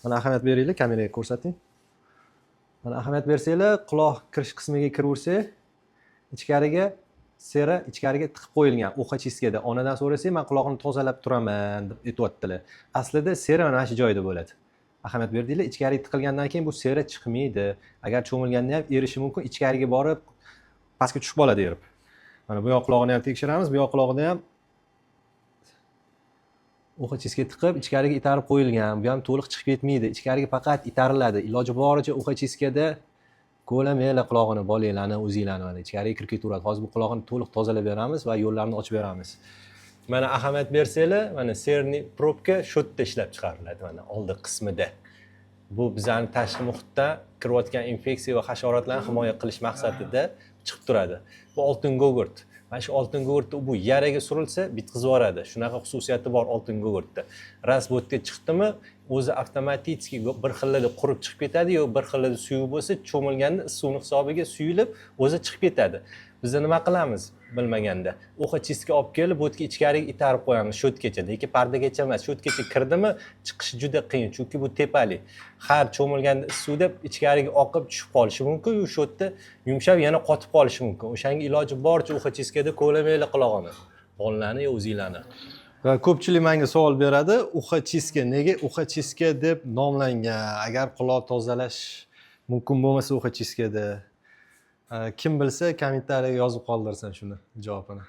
Mana ahamiyat beringlar, kameraga ko'rsating. Mana ahamiyat bersanglar, quloq kirish qismiga kiraversak, ichkariga sera ichkariga tiqib qo'yilgan uchastkada. Onadan so'rasak, men quloqni tozalab turaman deb aytayaptilar. Aslida sera mana shu joyda bo'ladi. Ahamiyat berdinglar, ichkariga tiqilgandan keyin bu sera chiqmaydi. Agar cho'milganda ham erishi mumkin, ichkariga borib pastga tushib qoladi erib. Mana bu yoq quloqni ham tekshiramiz, bu yoq quloqni ham uchastkaga tiqib ichkariga itarib qo'yilgan. Bu ham to'liq chiqib ketmaydi. Ichkariga faqat itariladi. Iloji boricha uchastkada ko'lamanglar quloqini, bolanglarni, o'zinglarni mana ichkariga kirib ketaveradi. Hozir bu quloqni to'liq tozalab beramiz va yo'llarni ochib beramiz. Mana ahamiyat bersanglar, mana serni probka shu yerda ishlab chiqariladi, mana oldi qismida. Bu bizning tashqi muhitda kirayotgan infeksiya va hasharotlarni himoya qilish maqsadida chiqib turadi. Bu oltin gugurt. Mana shu oltin gugurtni bu yaraga surilsa bitqizib yuboradi. Shunaqa xususiyati bor oltin gugurtda. Ras bu yerga chiqdimi, o'zi avtomatik bir xillarda qurib chiqib ketadi, yo bir xillarda suyuq bo'lsa, cho'milganda suvning hisobiga suyilib, o'zi chiqib ketadi. Biz nima qilamiz bilmaganda? Uchastka olib kelib, bu yerga ichkariga itarib qo'yamiz sho'tgacha, lekin pardagacha emas. Sho'tgacha kirdimi, chiqishi juda qiyin, chunki bu tepali. Har cho'milganda suvda ichkariga oqib tushib qolishi mumkin, u sho'tda yumshab yana qotib qolishi mumkin. O'shanga iloji boricha uchastkada ko'lamanglar quloqini, bolalarni yo o'zinglarni. Va ko'pchilik menga savol beradi, uchastka nega uchastka deb nomlangan? Agar quloq tozalash mumkin bo'lmasa uchastkada, kim bilsa kommentariyaga yozib qoldirsin shuni javobini.